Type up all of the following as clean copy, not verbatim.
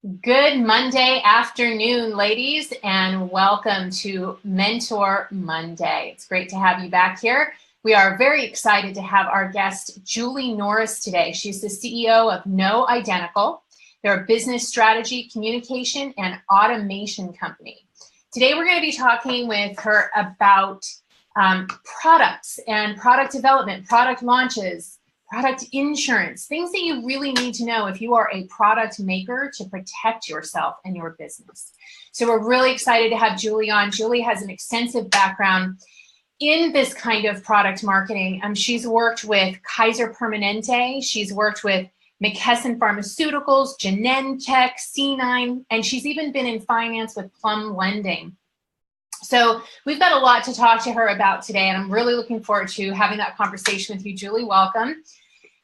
Good Monday afternoon, ladies, and welcome to Mentor Monday. It's great to have you back here. We are very excited to have our guest, Julie Norris, today. She's the CEO of No Identical. They're a business strategy, communication, and automation company. Today, we're going to be talking with her about products and product development, product launches, product insurance, things that you really need to know if you are a product maker to protect yourself and your business. So we're really excited to have Julie on. Julie has an extensive background in this kind of product marketing. She's worked with Kaiser Permanente. She's worked with McKesson Pharmaceuticals, Genentech, C9, and she's even been in finance with Plum Lending. So we've got a lot to talk to her about today, and I'm really looking forward to having that conversation with you, Julie. Welcome.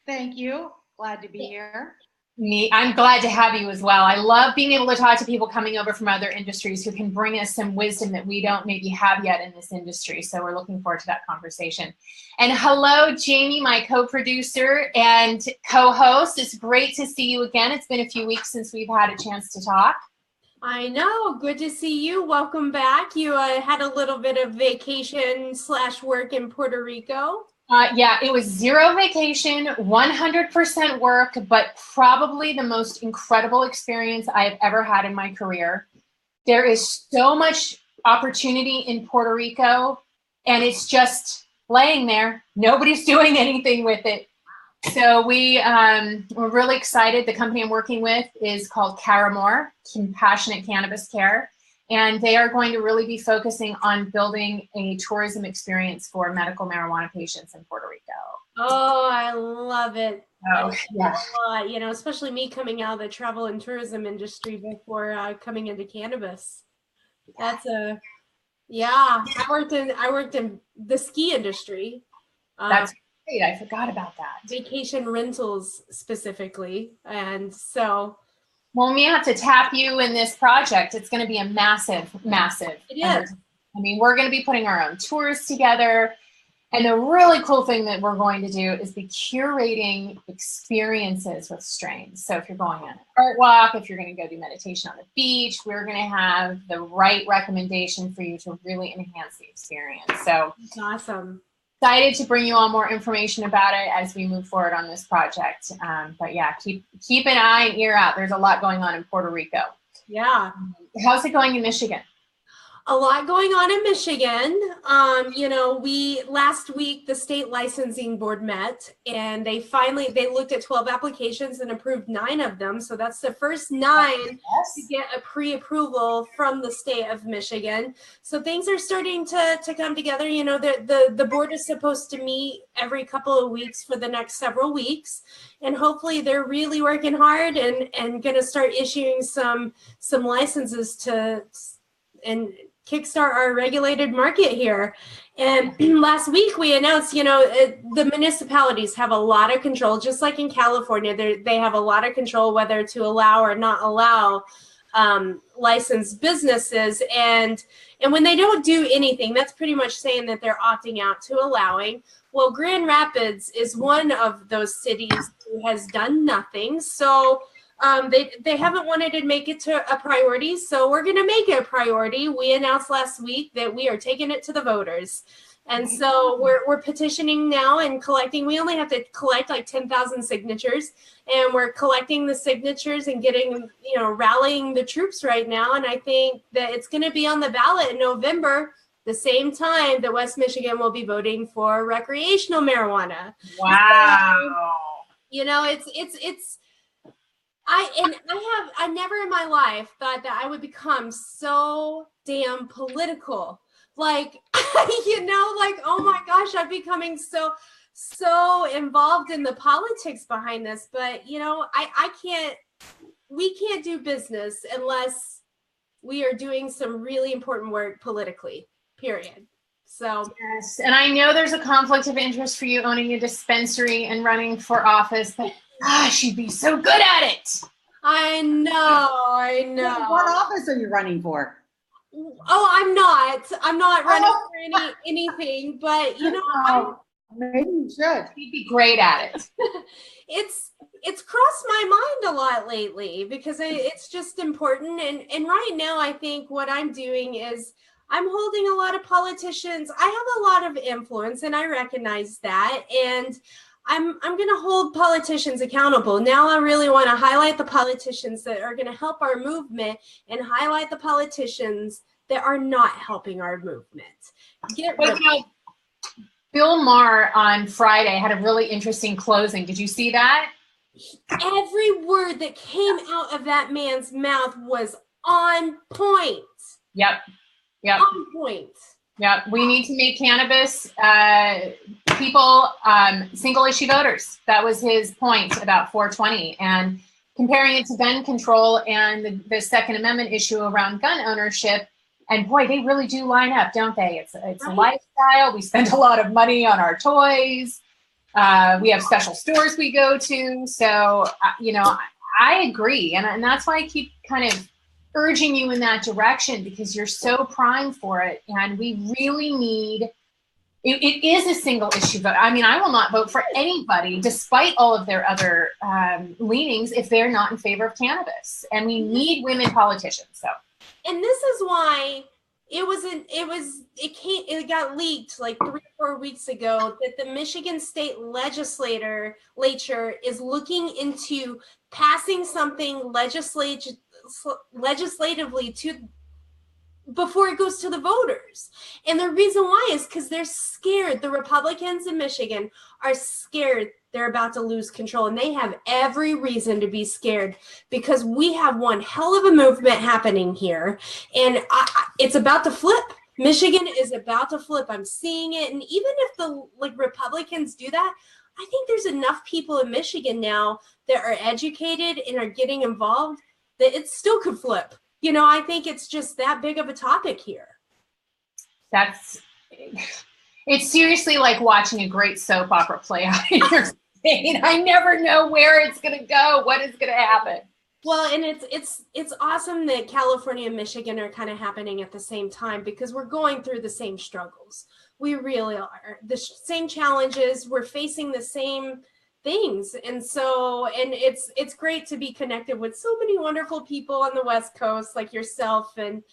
Thank you. Glad to be here. I'm glad to have you as well. I love being able to talk to people coming over from other industries who can bring us some wisdom that we don't maybe have yet in this industry. So we're looking forward to that conversation. And hello, Jamie, my co-producer and co-host. It's great to see you again. It's been a few weeks since we've had a chance to talk. I know. Good to see you. Welcome back. You had a little bit of vacation / work in Puerto Rico. Yeah, it was zero vacation, 100% work, but probably the most incredible experience I have ever had in my career. There is so much opportunity in Puerto Rico, and it's just laying there. Nobody's doing anything with it. So we're really excited. The company I'm working with is called Caramore, Compassionate Cannabis Care. And they are going to really be focusing on building a tourism experience for medical marijuana patients in Puerto Rico. Oh, I love it. Oh, yeah. You know, especially me coming out of the travel and tourism industry before coming into cannabis. That's yeah. I worked in the ski industry. That's great. I forgot about that. Vacation rentals specifically, and so. Well, we have to tap you in this project. It's going to be a massive. It is. I mean, we're going to be putting our own tours together. And the really cool thing that we're going to do is be curating experiences with strains. So if you're going on an art walk, if you're going to go do meditation on the beach, we're going to have the right recommendation for you to really enhance the experience. So that's awesome. Excited to bring you all more information about it as we move forward on this project. But yeah, keep an eye and ear out. There's a lot going on in Puerto Rico. Yeah. How's it going in Michigan? A lot going on in Michigan. You know, last week the state licensing board met, and they looked at 12 applications and approved 9 of them. So that's the first 9 to get a pre-approval from the state of Michigan. So things are starting to come together. You know, the board is supposed to meet every couple of weeks for the next several weeks, and hopefully they're really working hard and going to start issuing some licenses and kickstart our regulated market here. And last week we announced, you know, the municipalities have a lot of control, just like in California. They have a lot of control whether to allow or not allow licensed businesses. And when they don't do anything, that's pretty much saying that they're opting out to allowing. Well, Grand Rapids is one of those cities who has done nothing. So they haven't wanted to make it to a priority, so we're going to make it a priority. We announced last week that we are taking it to the voters. And so we're petitioning now and collecting. We only have to collect like 10,000 signatures, and we're collecting the signatures and getting, you know, rallying the troops right now. And I think that it's going to be on the ballot in November, the same time that West Michigan will be voting for recreational marijuana. Wow. So, you know, I never in my life thought that I would become so damn political. Like, you know, like, oh my gosh, I'm becoming so involved in the politics behind this. But, you know, we can't do business unless we are doing some really important work politically, period. So yes, and I know there's a conflict of interest for you owning a dispensary and running for office, but gosh, you'd be so good at it. I know. What office are you running for? Oh, I'm not running for anything, but you know, Maybe you should. He'd be great at it. It's crossed my mind a lot lately because it's just important. And right now, I think what I'm doing is I'm holding a lot of politicians. I have a lot of influence, and I recognize that. And I'm going to hold politicians accountable. Now I really want to highlight the politicians that are going to help our movement and highlight the politicians that are not helping our movement. Bill Maher on Friday had a really interesting closing. Did you see that? Every word that came out of that man's mouth was on point. Yep. On point. Yep. We need to make cannabis people single issue voters. That was his point about 420. And comparing it to gun control and the Second Amendment issue around gun ownership. And boy, they really do line up, don't they? It's right. A lifestyle. We spend a lot of money on our toys. We have special stores we go to. So, I agree. And that's why I keep kind of urging you in that direction, because you're so primed for it. And we really need, it is a single issue vote. I mean, I will not vote for anybody, despite all of their other leanings, if they're not in favor of cannabis. And we need women politicians. So. And this is why it got leaked like 3 or 4 weeks ago that the Michigan State Legislature is looking into passing something legislatively before it goes to the voters. And the reason why is because they're scared. The Republicans in Michigan are scared they're about to lose control, and they have every reason to be scared because we have one hell of a movement happening here, and it's about to flip. Michigan is about to flip. I'm seeing it, and even if the Republicans do that, I think there's enough people in Michigan now that are educated and are getting involved that it still could flip. I think it's just that big of a topic here. It's seriously like watching a great soap opera play out in your state. I never know where it's going to go, what is going to happen. Well, and it's awesome that California and Michigan are kind of happening at the same time because we're going through the same struggles. We really are. The same challenges. We're facing the same things. And it's great to be connected with so many wonderful people on the West Coast like yourself and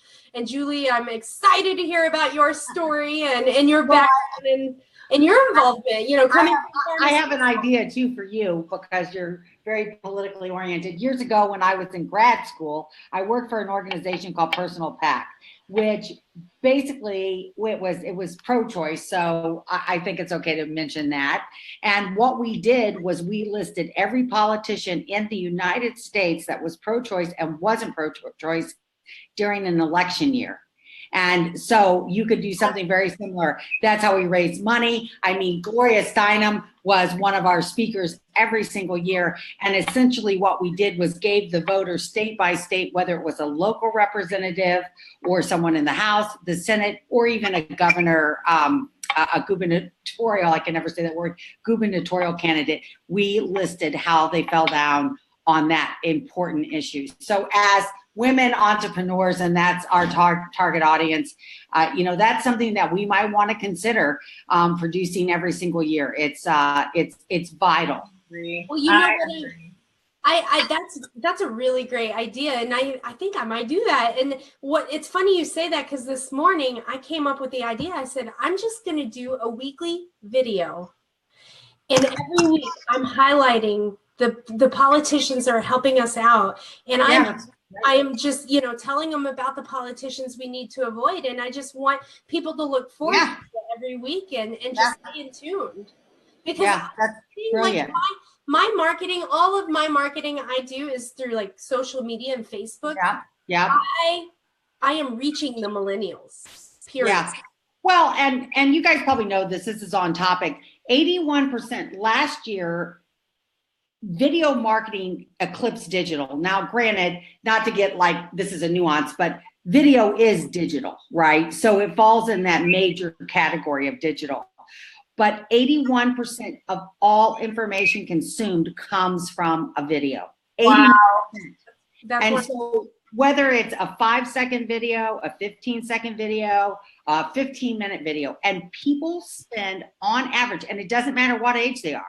Julie. I'm excited to hear about your story and your background and your involvement, coming. I have an idea too for you because you're very politically oriented. Years ago when I was in grad school, I worked for an organization called Personal PAC, which basically it was pro-choice. So I think it's okay to mention that. And what we did was we listed every politician in the United States that was pro-choice and wasn't pro-choice during an election year. And so you could do something very similar. That's how we raise money. I mean, Gloria Steinem was one of our speakers every single year. And essentially what we did was gave the voters state by state, whether it was a local representative or someone in the House, the Senate, or even a governor, a gubernatorial, I can never say that word, gubernatorial candidate. We listed how they fell down on that important issue. So as women entrepreneurs, and that's our target audience, that's something that we might want to consider producing every single year. It's vital. Well, that's a really great idea, and I think I might do that. And it's funny you say that because this morning I came up with the idea. I said I'm just going to do a weekly video, and every week I'm highlighting the politicians that are helping us out, and I am just, telling them about the politicians we need to avoid. And I just want people to look forward to it every weekend and just stay in tune. Because that's brilliant. My marketing, all of my marketing I do is through social media and Facebook. Yeah. I am reaching the millennials, period. Yeah. Well, and you guys probably know this is on topic. 81% last year, video marketing eclipsed digital. Now, granted, not to get this is a nuance, but video is digital, right? So it falls in that major category of digital. But 81% of all information consumed comes from a video. 81%. Wow. And so whether it's a 5-second video, a 15-second video, a 15-minute video, and people spend on average, and it doesn't matter what age they are,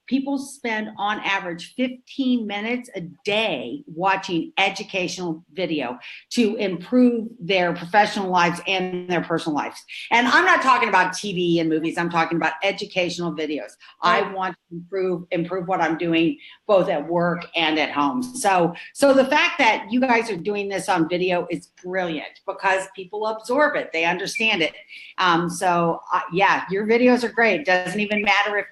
people spend on average 15 minutes a day watching educational video to improve their professional lives and their personal lives. And I'm not talking about TV and movies. I'm talking about educational videos. I want to improve what I'm doing both at work and at home. So the fact that you guys are doing this on video is brilliant because people absorb it. They understand it. Yeah, your videos are great. It doesn't even matter if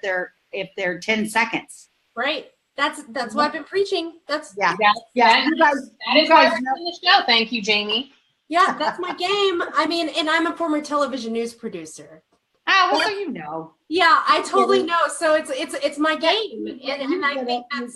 they're 10 seconds. Right. That's what I've been preaching. That is why we're doing the show. Thank you, Jamie. Yeah, that's my game. I mean, and I'm a former television news producer. Oh, well, so you know. Yeah, I totally know. So it's my game. And I think that's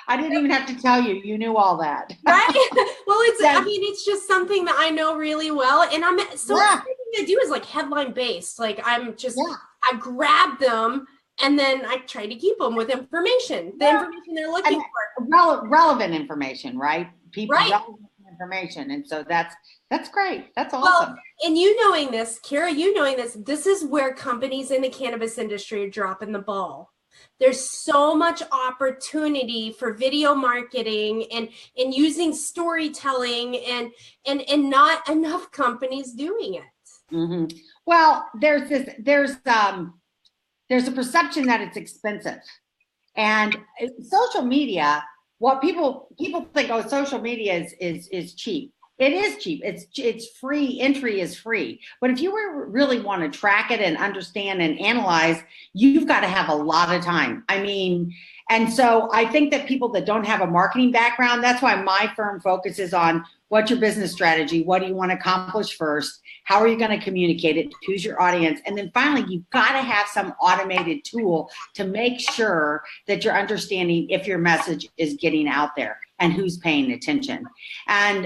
I didn't even have to tell you. You knew all that. Right? Well, I mean, it's just something that I know really well. And everything I do is like headline based. Like I I grab them and then I try to keep them with information, the information they're looking for. Relevant information, right? Relevant information. And so that's great. That's awesome. Well, and you knowing this, Kara, this is where companies in the cannabis industry are dropping the ball. There's so much opportunity for video marketing and using storytelling and not enough companies doing it. Mm-hmm. Well, there's a perception that it's expensive, and social media. What people think, oh, social media is cheap. It is cheap. It's free. Entry is free. But if you really want to track it and understand and analyze, you've got to have a lot of time. I mean, and so I think that people that don't have a marketing background, that's why my firm focuses on what's your business strategy? What do you want to accomplish first? How are you going to communicate it? Who's your audience? And then finally, you've got to have some automated tool to make sure that you're understanding if your message is getting out there and who's paying attention. And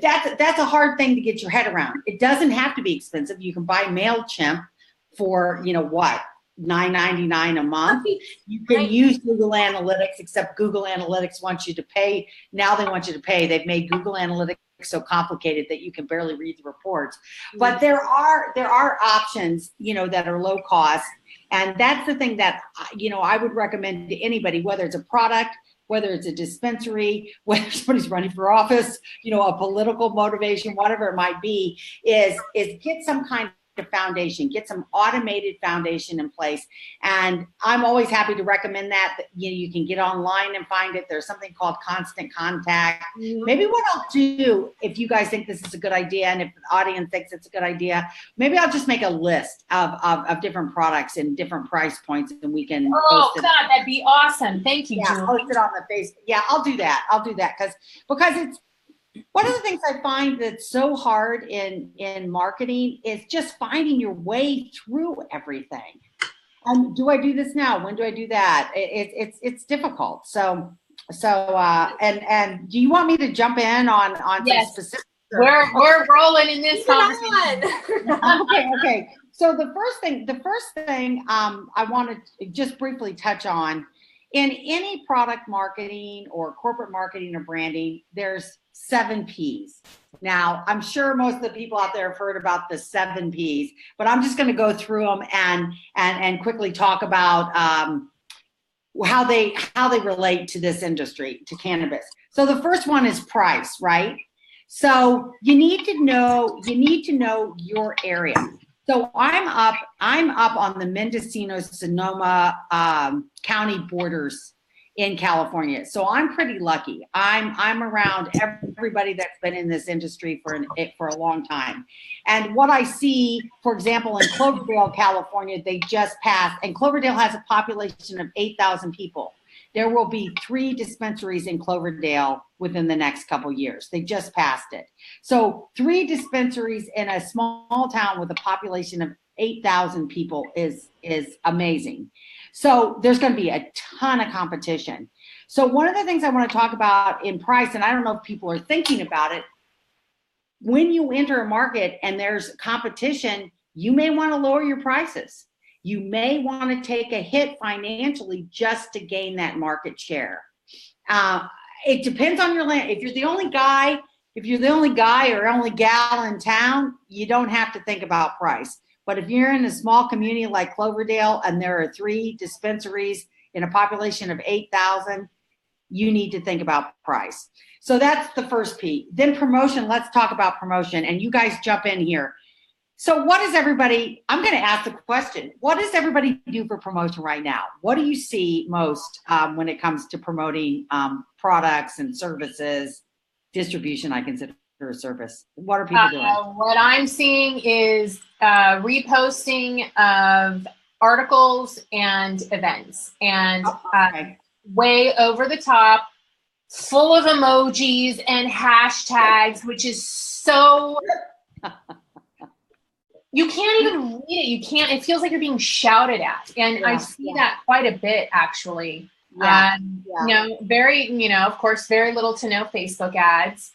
that's a hard thing to get your head around. It doesn't have to be expensive. You can buy MailChimp for, $9.99 a month. You can use Google Analytics, except Google Analytics wants you to pay. Now they want you to pay. They've made Google Analytics so complicated that you can barely read the reports. But there are options, that are low cost. And that's the thing that, I would recommend to anybody, whether it's a product, whether it's a dispensary, whether somebody's running for office, a political motivation, whatever it might be, is get some kind of foundation, get some automated foundation in place. And I'm always happy to recommend that. You can get online and find it. There's something called Constant Contact. Mm-hmm. Maybe what I'll do, if you guys think this is a good idea, and if the audience thinks it's a good idea, maybe I'll just make a list of different products and different price points, and we can post it. God, that'd be awesome. Thank you, Julie. Post it on the Facebook. Yeah, I'll do that because it's one of the things I find that's so hard in marketing is just finding your way through everything. Do I do this now? When do I do that? It's difficult. So and do you want me to jump in on yes. some specifics? We're rolling in this conversation. Okay. So the first thing I want to just briefly touch on, in any product marketing or corporate marketing or branding, there's 7 Ps. Now, I'm sure most of the people out there have heard about the 7 Ps, but I'm just going to go through them and quickly talk about how they relate to this industry, to cannabis. So the first one is price, right? So you need to know your area. So I'm up on the Mendocino-Sonoma County borders in California. So I'm pretty lucky. I'm around everybody that's been in this industry for a long time. And what I see, for example, in Cloverdale, California, they just passed, and Cloverdale has a population of 8,000 people. There will be 3 dispensaries in Cloverdale within the next couple years. They just passed it. So 3 dispensaries in a small town with a population of 8,000 people is amazing. So there's going to be a ton of competition. So one of the things I want to talk about in price, and I don't know if people are thinking about it, when you enter a market and there's competition, you may want to lower your prices. You may want to take a hit financially just to gain that market share. it depends on your land. If you're the only guy or only gal in town, you don't have to think about price. But if you're in a small community like Cloverdale and there are 3 dispensaries in a population of 8,000, you need to think about price. So that's the first P. Then promotion. Let's talk about promotion. And you guys jump in here. So what does everybody, I'm going to ask the question, what does everybody do for promotion right now? What do you see most when it comes to promoting products and services? Distribution, I consider a service. What are people doing? What I'm seeing is reposting of articles and events, and way over the top, full of emojis and hashtags, which is so... You can't even read it. You can't, it feels like you're being shouted at. And I see that quite a bit, actually. You know, very, you know, of course, very little to no Facebook ads.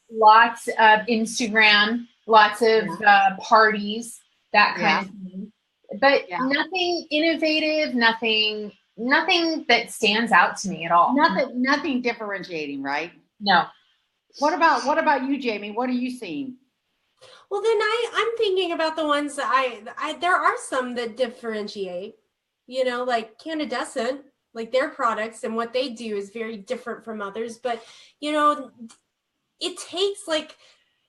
Lots of Instagram, lots of parties, that kind of thing. But nothing innovative, nothing that stands out to me at all. Nothing differentiating, right? No. What about you, Jamie? What are you seeing? Well, then I'm thinking about the ones that there are some that differentiate, you know, like Cannabis, like their products and what they do is very different from others. But, you know, it takes like,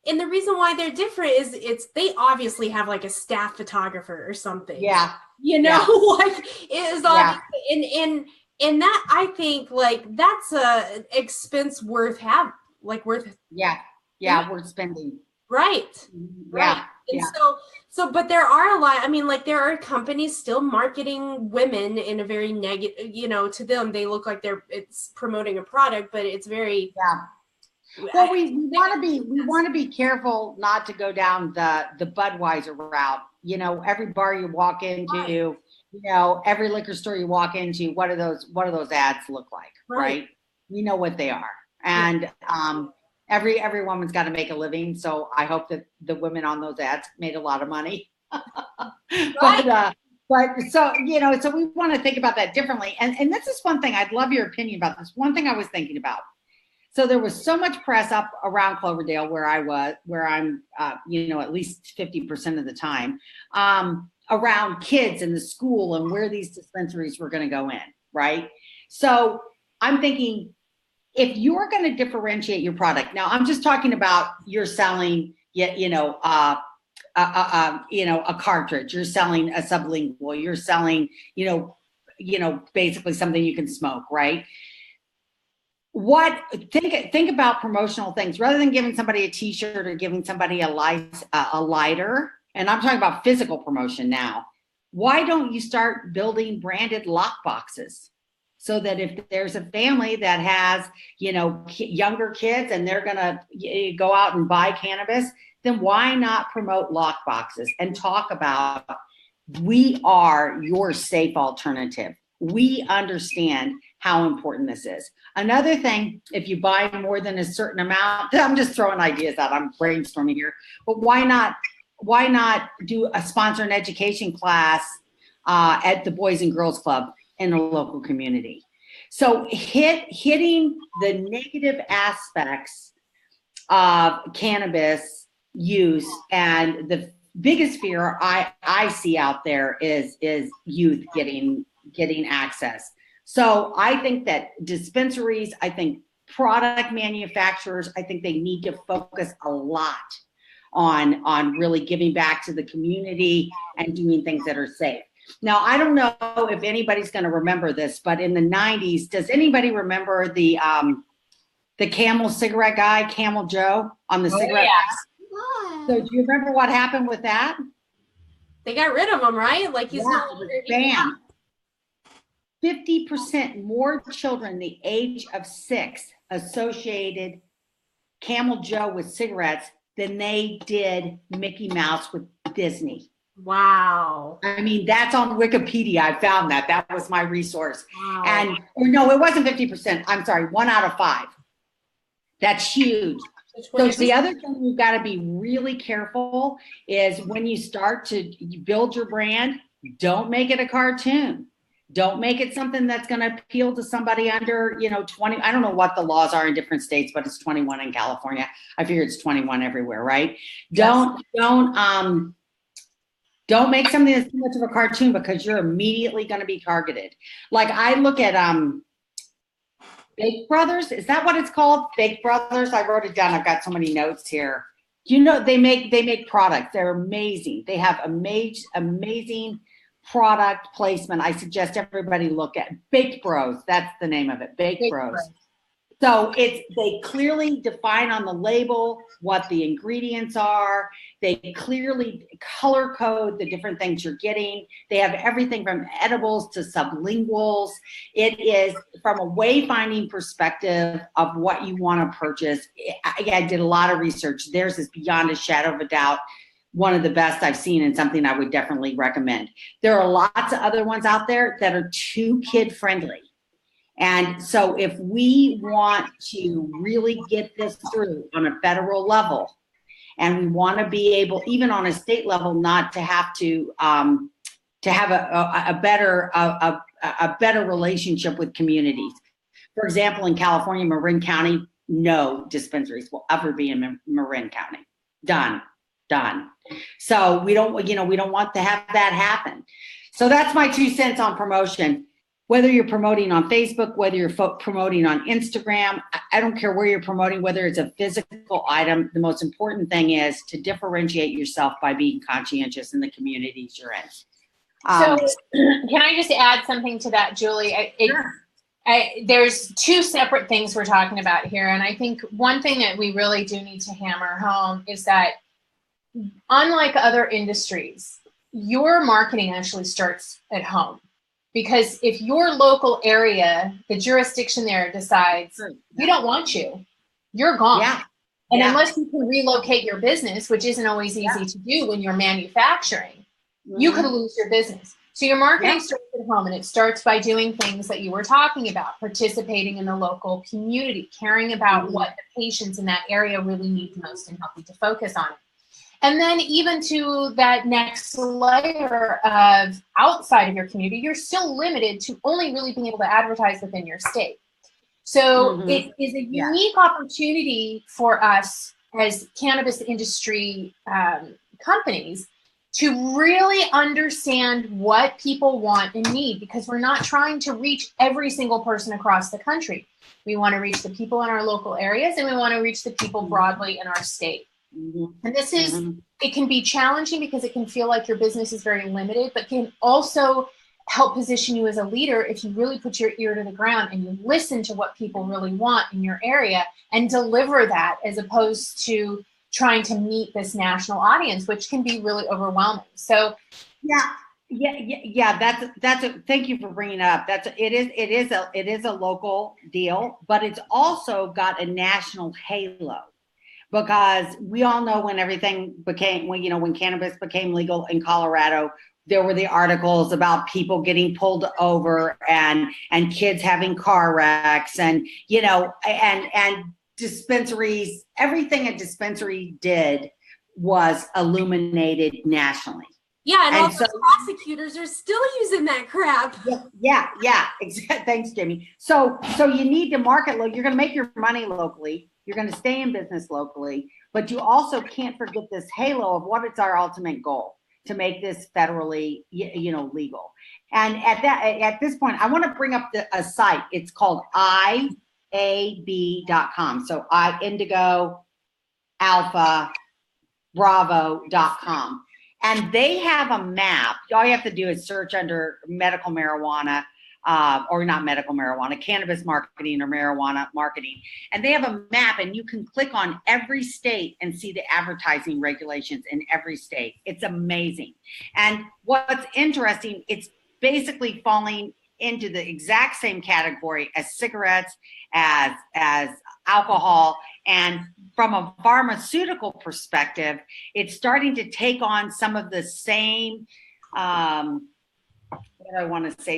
and the reason why they're different is they obviously have like a staff photographer or something. Yeah. You know, like it is obviously, and that I think like that's a expense worth worth spending. Right. Right. And so, but there are a lot, I mean, like there are companies still marketing women in a very negative, you know, to them, they look like it's promoting a product, but it's very, Well, we want to be careful not to go down the Budweiser route. You know, every bar you walk into, you know, every liquor store you walk into, what do those ads look like? Right. We know what they are. And, every woman's got to make a living, so I hope that the women on those ads made a lot of money. But so you know, so we want to think about that differently. And this is one thing I'd love your opinion about. This one thing I was thinking about. So there was so much press up around Cloverdale where I'm you know, at least 50% of the time around kids in the school and where these dispensaries were going to go in, right? So I'm thinking, if you're going to differentiate your product, now I'm just talking about you're selling, you know, a cartridge, you're selling a sublingual, you're selling, you know, basically something you can smoke, right? Think about promotional things rather than giving somebody a T-shirt or giving somebody a lighter. And I'm talking about physical promotion now. Why don't you start building branded lock boxes? So that if there's a family that has, you know, younger kids and they're going to go out and buy cannabis, then why not promote lock boxes and talk about, we are your safe alternative. We understand how important this is. Another thing, if you buy more than a certain amount, I'm just throwing ideas out, I'm brainstorming here, but why not do a sponsor and education class at the Boys and Girls Club in a local community? So hitting the negative aspects of cannabis use, and the biggest fear I see out there is youth getting access. So I think that dispensaries, I think product manufacturers, I think they need to focus a lot on really giving back to the community and doing things that are safe. Now, I don't know if anybody's going to remember this, but in the 90s, does anybody remember the Camel cigarette guy, Camel Joe, on the cigarette? Yeah. So do you remember what happened with that? They got rid of him, right? Like he's not banned. 50% more children the age of 6 associated Camel Joe with cigarettes than they did Mickey Mouse with Disney. Wow. I mean, that's on Wikipedia. I found that. That was my resource. Wow. Or no, it wasn't 50%. I'm sorry, 1 out of 5. That's huge. So the other thing you've got to be really careful is when you start to build your brand, don't make it a cartoon. Don't make it something that's going to appeal to somebody under, 20. I don't know what the laws are in different states, but it's 21 in California. I figure it's 21 everywhere, right? Yes. Don't make something that's too much of a cartoon, because you're immediately going to be targeted. Like, I look at Bake Brothers. Is that what it's called? Bake Brothers. I wrote it down. I've got so many notes here. They make products. They're amazing. They have amazing product placement. I suggest everybody look at Bake Bros. That's the name of it. Bake Bros. So they clearly define on the label what the ingredients are. They clearly color code the different things you're getting. They have everything from edibles to sublinguals. It is, from a wayfinding perspective of what you want to purchase. I did a lot of research. Theirs is beyond a shadow of a doubt one of the best I've seen, and something I would definitely recommend. There are lots of other ones out there that are too kid friendly. And so if we want to really get this through on a federal level, and we want to be able, even on a state level, not to have to have a better relationship with communities. For example, in California, Marin County, no dispensaries will ever be in Marin County. Done. So we don't want to have that happen. So that's my 2 cents on promotion. Whether you're promoting on Facebook, whether you're promoting on Instagram, I don't care where you're promoting, whether it's a physical item. The most important thing is to differentiate yourself by being conscientious in the communities you're in. So can I just add something to that, Julie? Sure. There's 2 separate things we're talking about here. And I think one thing that we really do need to hammer home is that, unlike other industries, your marketing actually starts at home. Because if your local area, the jurisdiction there decides we don't want you, you're gone. Yeah. And unless you can relocate your business, which isn't always easy to do when you're manufacturing, you could lose your business. So your marketing starts at home, and it starts by doing things that you were talking about, participating in the local community, caring about what the patients in that area really need the most, and helping to focus on it. And then even to that next layer of outside of your community, you're still limited to only really being able to advertise within your state. So it is a unique opportunity for us as cannabis industry companies to really understand what people want and need, because we're not trying to reach every single person across the country. We want to reach the people in our local areas, and we want to reach the people broadly in our state. And this is, it can be challenging because it can feel like your business is very limited, but can also help position you as a leader if you really put your ear to the ground and you listen to what people really want in your area and deliver that, as opposed to trying to meet this national audience, which can be really overwhelming. So thank you for bringing it up. It is a local deal, but it's also got a national halo. Because we all know when cannabis became legal in Colorado, there were the articles about people getting pulled over and kids having car wrecks, and dispensaries. Everything a dispensary did was illuminated nationally. Yeah, and all those prosecutors are still using that crap. Yeah. Exactly. Thanks, Jamie. So you need to market. You're going to make your money locally. You're going to stay in business locally, but you also can't forget this halo of what is our ultimate goal: to make this federally, legal. And at this point, I want to bring up a site. It's called IAB.com. So Indigo Alpha Bravo.com. And they have a map. All you have to do is search under medical marijuana, or not medical marijuana, cannabis marketing or marijuana marketing. And they have a map, and you can click on every state and see the advertising regulations in every state. It's amazing. And what's interesting, it's basically falling into the exact same category as cigarettes, as alcohol. And from a pharmaceutical perspective, it's starting to take on some of the same, the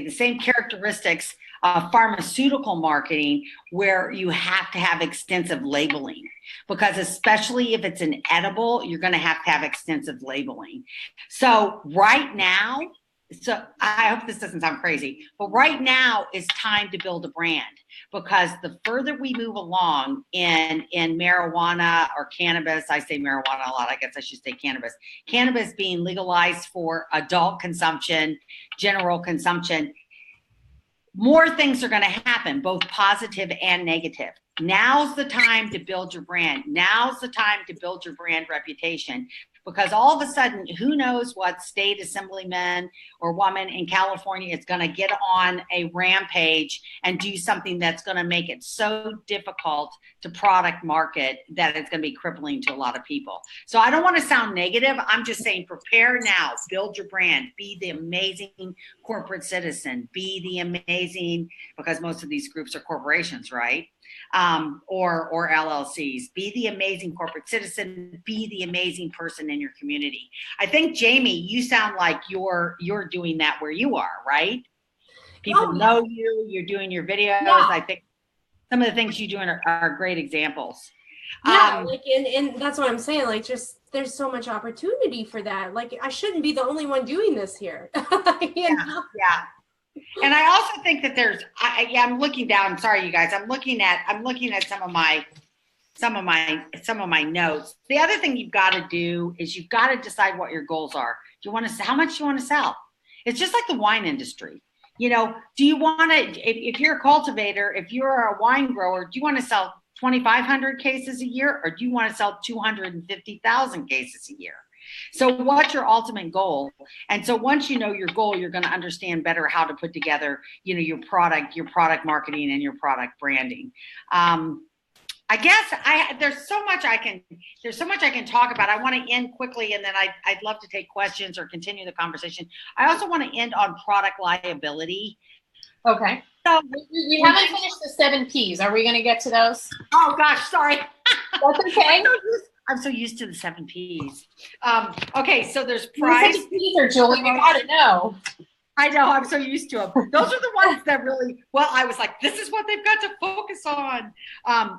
same characteristics of pharmaceutical marketing, where you have to have extensive labeling, because especially if it's an edible, you're going to have extensive labeling. So right now, so I hope this doesn't sound crazy, but right now is time to build a brand, because the further we move along in marijuana or cannabis, I say marijuana a lot, I guess I should say cannabis being legalized for adult consumption, general consumption, more things are going to happen, both positive and negative. Now's the time to build your brand. Now's the time to build your brand reputation, because all of a sudden, who knows what state assemblyman or woman in California is going to get on a rampage and do something that's going to make it so difficult to product market that it's going to be crippling to a lot of people. So I don't want to sound negative. I'm just saying, prepare now, build your brand, be the amazing corporate citizen, be the amazing, because most of these groups are corporations, right? Or LLCs. Be the amazing corporate citizen, be the amazing person in your community. I think, Jamie, you sound like you're doing that where you are, right? People know you, you're doing your videos. Yeah. I think some of the things you're doing are great examples. Yeah, like, and that's what I'm saying, like, just there's so much opportunity for that. Like, I shouldn't be the only one doing this here. Yeah. And I also think that there's, I'm looking down. Sorry, you guys. I'm looking at some of my notes. The other thing you've got to do is you've got to decide what your goals are. Do you want to, how much do you want to sell? It's just like the wine industry. You know, do you want to, if you're a cultivator, if you're a wine grower, do you want to sell 2,500 cases a year, or do you want to sell 250,000 cases a year? So what's your ultimate goal? And so once you know your goal, you're going to understand better how to put together, you know, your product marketing and your product branding. I guess there's so much I can talk about. I want to end quickly, and then I'd love to take questions or continue the conversation. I also want to end on product liability. Okay. So we haven't finished the 7 Ps. Are we going to get to those? Oh gosh, sorry. That's okay. I'm so used to the 7 Ps. Okay, so there's price. 7 Ps are, Julie, you gotta know. I know, I'm so used to them. Those are the ones that really, well, I was like, this is what they've got to focus on.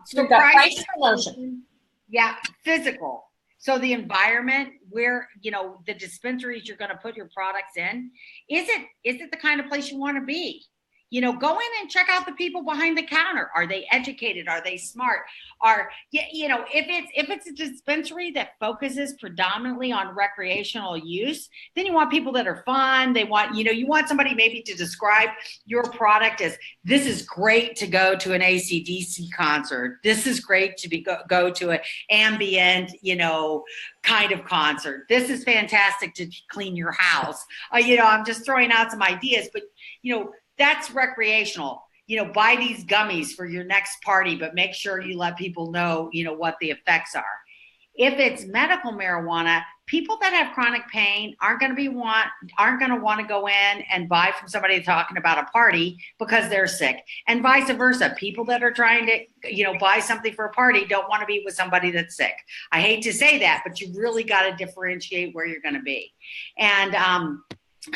So price, promotion. Yeah, physical. So the environment where, you know, the dispensaries you're going to put your products in, is it the kind of place you want to be? You know, go in and check out the people behind the counter. Are they educated? Are they smart? You know, if it's a dispensary that focuses predominantly on recreational use, then you want people that are fun. They want, you know, you want somebody maybe to describe your product as, this is great to go to an AC/DC concert. This is great to go to an ambient, you know, kind of concert. This is fantastic to clean your house. You know, I'm just throwing out some ideas, but, you know, that's recreational. You know, buy these gummies for your next party, but make sure you let people know, you know, what the effects are. If it's medical marijuana, people that have chronic pain aren't going to want to go in and buy from somebody talking about a party because they're sick, and vice versa. People that are trying to, you know, buy something for a party don't want to be with somebody that's sick. I hate to say that, but you really got to differentiate where you're going to be. And,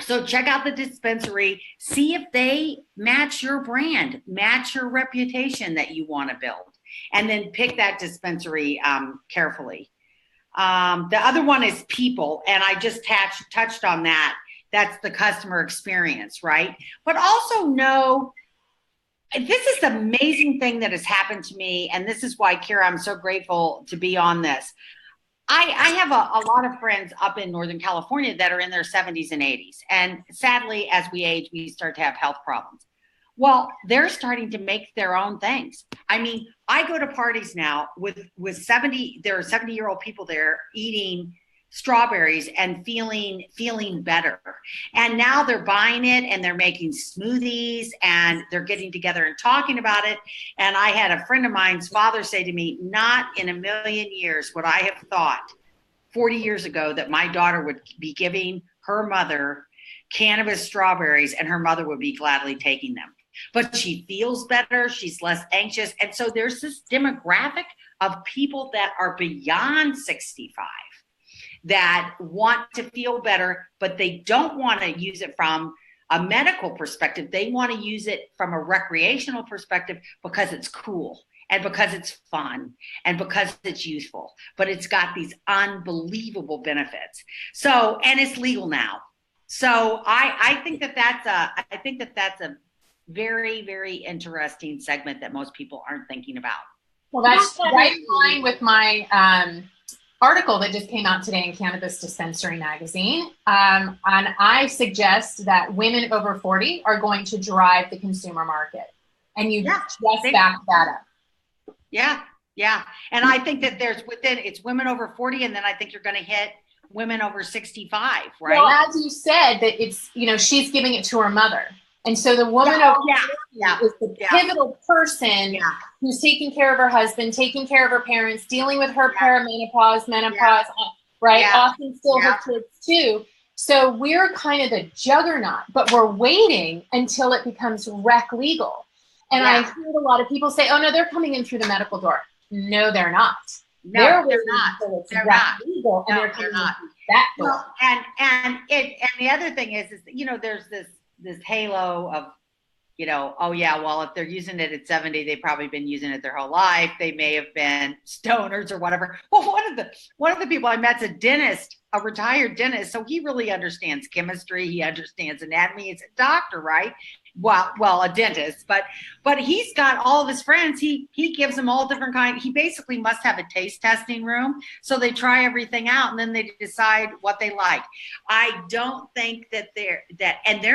so check out the dispensary, see if they match your brand, match your reputation that you want to build, and then pick that dispensary carefully. The other one is people, and I just touched on that. That's the customer experience, right? But also know, this is the amazing thing that has happened to me, and this is why, Kira, I'm so grateful to be on this. I have a lot of friends up in Northern California that are in their 70s and 80s. And sadly, as we age, we start to have health problems. Well, they're starting to make their own things. I mean, I go to parties now with 70, there are 70-year-old people there eating strawberries and feeling better. And now they're buying it and they're making smoothies and they're getting together and talking about it. And I had a friend of mine's father say to me, not in a million years would I have thought 40 years ago that my daughter would be giving her mother cannabis strawberries and her mother would be gladly taking them. But she feels better, she's less anxious. And so there's this demographic of people that are beyond 65 that want to feel better, but they don't want to use it from a medical perspective. They want to use it from a recreational perspective because it's cool and because it's fun and because it's useful, but it's got these unbelievable benefits. So, and it's legal now. So I think that's a very, very interesting segment that most people aren't thinking about. Well, that's right in line with my article that just came out today in Cannabis Dispensary magazine. And I suggest that women over 40 are going to drive the consumer market. And you just back that up. Yeah, yeah. And I think that it's women over 40, and then I think you're going to hit women over 65, right? Well, as you said, that it's, she's giving it to her mother. And so the woman over 40 is the pivotal person who's taking care of her husband, taking care of her parents, dealing with her perimenopause, menopause, right? Often still her kids too. So we're kind of the juggernaut, but we're waiting until it becomes rec legal. And I heard a lot of people say, oh no, they're coming in through the medical door. No, they're not. No, they're not. They're not. Legal, and they're coming not. That door. Well, and the other thing is there's this halo of, oh yeah, well, if they're using it at 70, they've probably been using it their whole life. They may have been stoners or whatever. Well, one of the people I met's a dentist, a retired dentist, so he really understands chemistry. He understands anatomy. He's a doctor, right? Well, a dentist, but he's got all of his friends. He gives them all different kinds. He basically must have a taste testing room. So they try everything out and then they decide what they like. I don't think that they're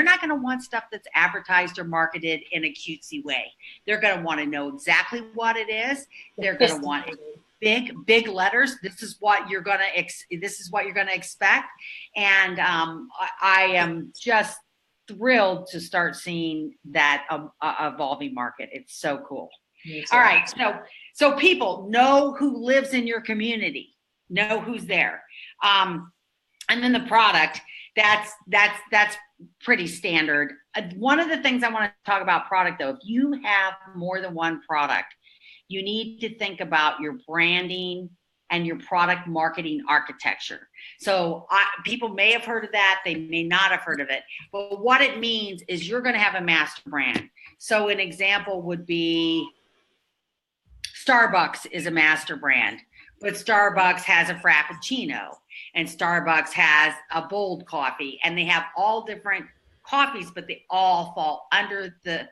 not going to want stuff that's advertised or marketed in a cutesy way. They're going to want to know exactly what it is. They're going to want it big letters. This is what you're going to expect. And I am just thrilled to start seeing that evolving market. It's so cool. All right. So people know who lives in your community, know who's there. And then the product, that's pretty standard. One of the things I want to talk about product though, if you have more than one product, you need to think about your branding and your product marketing architecture. So people may have heard of that. They may not have heard of it. But what it means is you're going to have a master brand. So an example would be Starbucks is a master brand, but Starbucks has a Frappuccino and Starbucks has a bold coffee, and they have all different coffees, but they all fall under the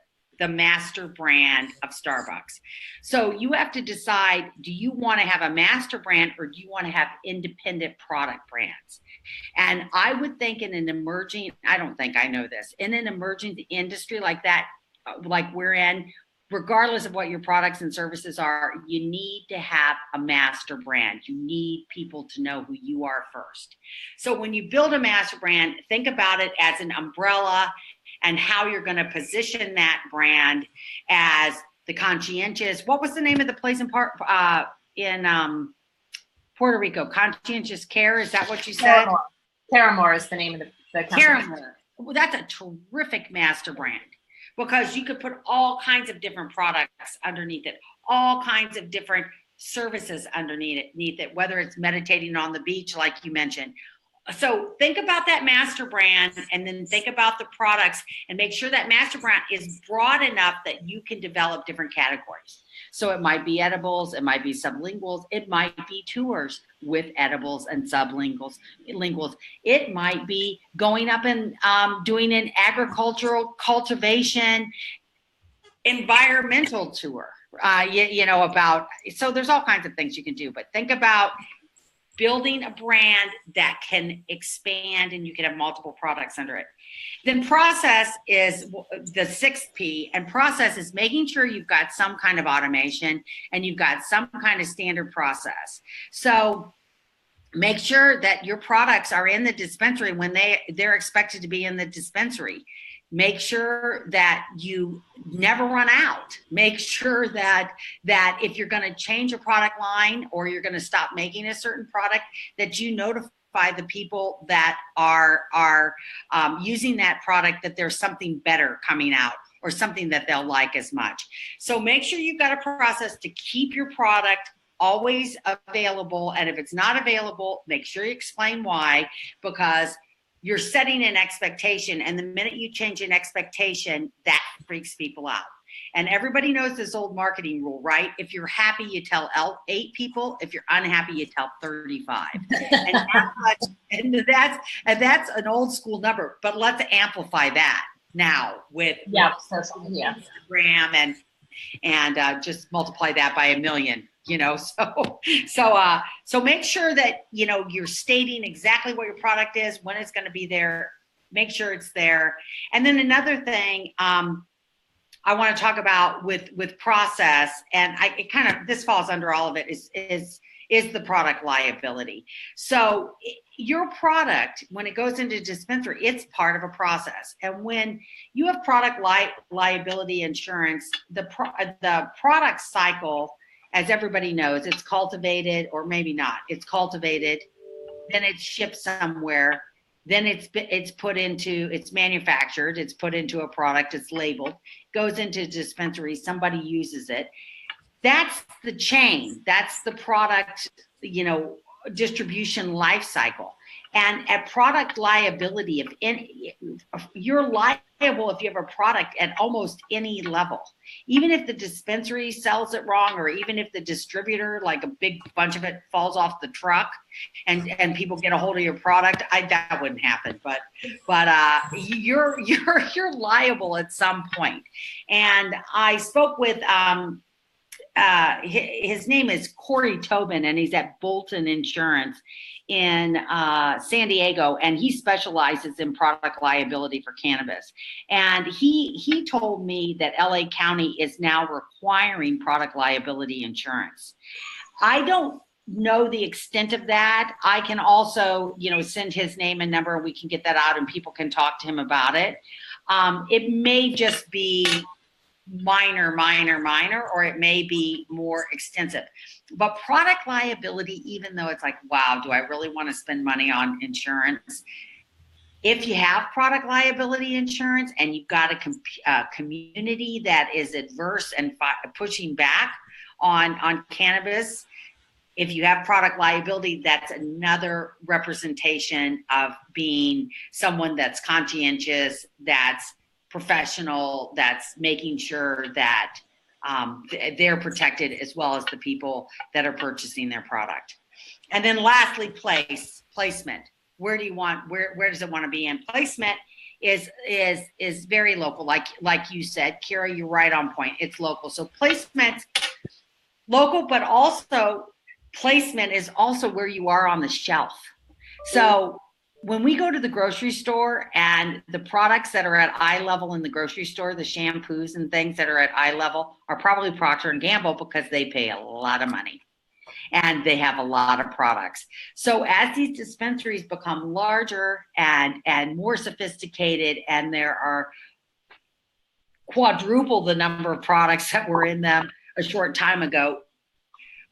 master brand of Starbucks. So you have to decide, do you want to have a master brand or do you want to have independent product brands? And I would think in an emerging, I don't think I know this, in an emerging industry like that, like we're in, regardless of what your products and services are, you need to have a master brand. You need people to know who you are first. So when you build a master brand, think about it as an umbrella and how you're going to position that brand as the conscientious. What was the name of the place in Puerto Rico? Conscientious Care. Is that what you said? Paramore is the name of the company. Paramore. Well, that's a terrific master brand because you could put all kinds of different products underneath it, all kinds of different services underneath it, whether it's meditating on the beach, like you mentioned. So think about that master brand and then think about the products and make sure that master brand is broad enough that you can develop different categories. So it might be edibles, it might be sublinguals, it might be tours with edibles and sublinguals. It might be going up and doing an agricultural cultivation environmental tour, so there's all kinds of things you can do, but think about building a brand that can expand and you can have multiple products under it. Then process is the 6th P, and process is making sure you've got some kind of automation and you've got some kind of standard process. So make sure that your products are in the dispensary when they're expected to be in the dispensary. Make sure that you never run out. Make sure that if you're going to change a product line or you're going to stop making a certain product, that you notify the people that are using that product that there's something better coming out or something that they'll like as much. So make sure you've got a process to keep your product always available. And if it's not available, make sure you explain why, because you're setting an expectation, and the minute you change an expectation, that freaks people out. And everybody knows this old marketing rule, right? If you're happy, you tell 8 people. If you're unhappy, you tell 35. and that's an old school number, but let's amplify that now with Instagram and just multiply that by 1 million, so make sure that, you're stating exactly what your product is, when it's going to be there, make sure it's there. And then another thing, I want to talk about with process, and this falls under all of it, is the product liability. So your product, when it goes into dispensary, it's part of a process. And when you have product liability insurance, the product cycle, as everybody knows, it's cultivated, or maybe not. It's cultivated, then it's shipped somewhere, then it's manufactured, it's put into a product, it's labeled, goes into a dispensary, somebody uses it. That's the chain. That's the product, distribution life cycle. And at product liability, you're liable if you have a product at almost any level. Even if the dispensary sells it wrong, or even if the distributor, like a big bunch of it falls off the truck and people get a hold of your product, that wouldn't happen. But you're liable at some point. And I spoke with his name is Corey Tobin, and he's at Bolton Insurance in San Diego, and he specializes in product liability for cannabis. And he told me that LA County is now requiring product liability insurance. I don't know the extent of that. I can also, send his name and number, and we can get that out and people can talk to him about it. It may just be minor, or it may be more extensive. But product liability, even though it's like, wow, do I really want to spend money on insurance? If you have product liability insurance and you've got a community that is adverse and pushing back on cannabis, if you have product liability, that's another representation of being someone that's conscientious, that's professional, that's making sure that they're protected, as well as the people that are purchasing their product. And then lastly, placement. Where does it want to be in? Placement is very local. Like you said, Kira, you're right on point. It's local. So placement, local, but also placement is also where you are on the shelf. So when we go to the grocery store, and the products that are at eye level in the grocery store, the shampoos and things that are at eye level, are probably Procter & Gamble, because they pay a lot of money and they have a lot of products. So as these dispensaries become larger and more sophisticated, and there are quadruple the number of products that were in them a short time ago,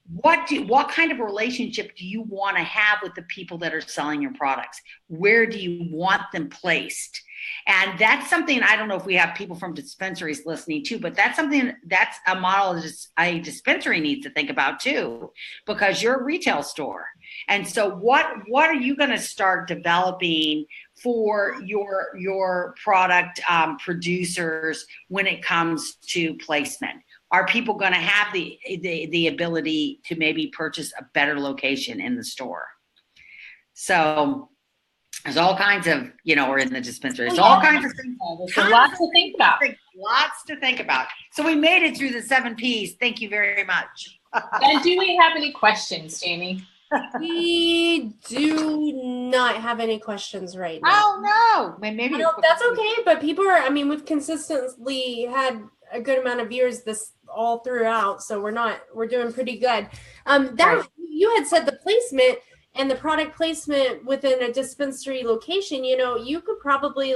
what kind of relationship do you want to have with the people that are selling your products? Where do you want them placed? And that's something, I don't know if we have people from dispensaries listening too, but that's a model a dispensary needs to think about too, because you're a retail store. And so what are you going to start developing for your product producers when it comes to placement? Are people going to have the ability to maybe purchase a better location in the store? So there's all kinds of, or in the dispensary, there's all kinds of things. There's lots to think about. Lots to think about. So we made it through the 7 Ps. Thank you very much. And do we have any questions, Jamie? We do not have any questions right now. Oh, no. Maybe that's okay, but people are, we've consistently had a good amount of viewers this all throughout, so we're doing pretty good. You had said the placement and the product placement within a dispensary location, you could probably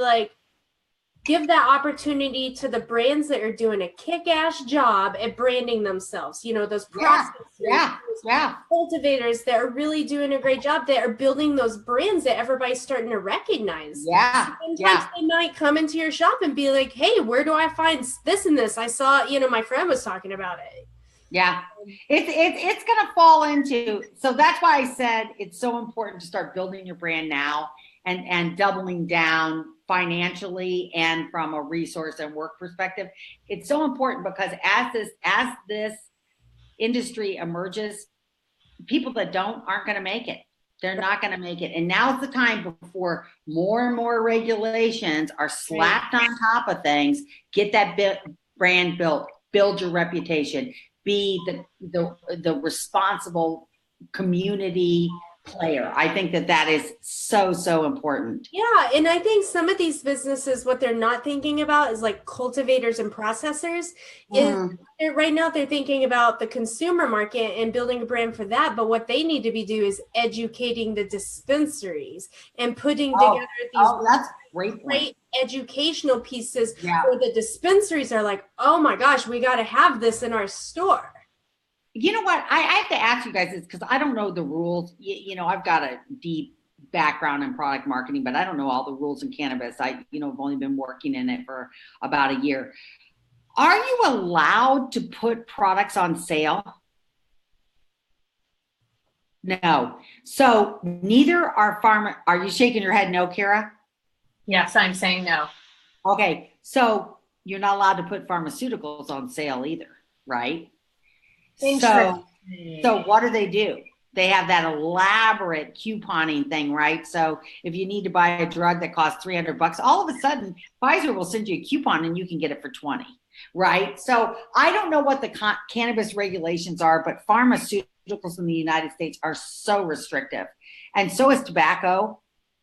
give that opportunity to the brands that are doing a kick-ass job at branding themselves, those processors, cultivators that are really doing a great job, that are building those brands that everybody's starting to recognize. Sometimes they might come into your shop and be like, hey, where do I find this and this? I saw, my friend was talking about it. Yeah, it's going to fall into, so that's why I said it's so important to start building your brand now and doubling down financially and from a resource and work perspective. It's so important because as this industry emerges, people that aren't going to make it. They're not going to make it. And now's the time before more and more regulations are slapped on top of things. Get that brand built, build your reputation, be the responsible community player. I think that is so important. Yeah, and I think some of these businesses, what they're not thinking about is like cultivators and processors. Right now they're thinking about the consumer market and building a brand for that, but what they need to be doing is educating the dispensaries and putting together these that's great educational pieces where the dispensaries are like, oh my gosh, we got to have this in our store. You know what? I have to ask you guys this because I don't know the rules. You know, I've got a deep background in product marketing, but I don't know all the rules in cannabis. I've only been working in it for about a year. Are you allowed to put products on sale? No. So neither are Are you shaking your head no, Kara? Yes, I'm saying no. Okay. So you're not allowed to put pharmaceuticals on sale either, right? So what do? They have that elaborate couponing thing, right? So if you need to buy a drug that costs $300, all of a sudden Pfizer will send you a coupon and you can get it for 20, right? So I don't know what the cannabis regulations are, but pharmaceuticals in the United States are so restrictive, and so is tobacco.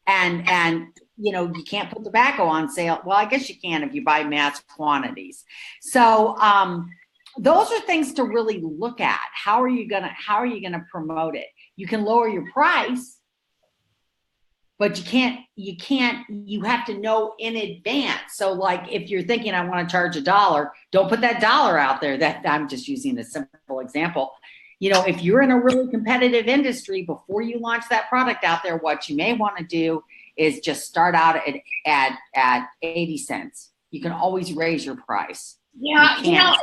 And you can't put tobacco on sale. Well, I guess you can if you buy mass quantities. So those are things to really look at. How are you gonna promote it? You can lower your price, but you have to know in advance. So like if you're thinking I want to charge $1, don't put that dollar out there. That I'm just using a simple example. If you're in a really competitive industry, before you launch that product out there, what you may want to do is just start out at 80 cents. You can always raise your price. Yeah,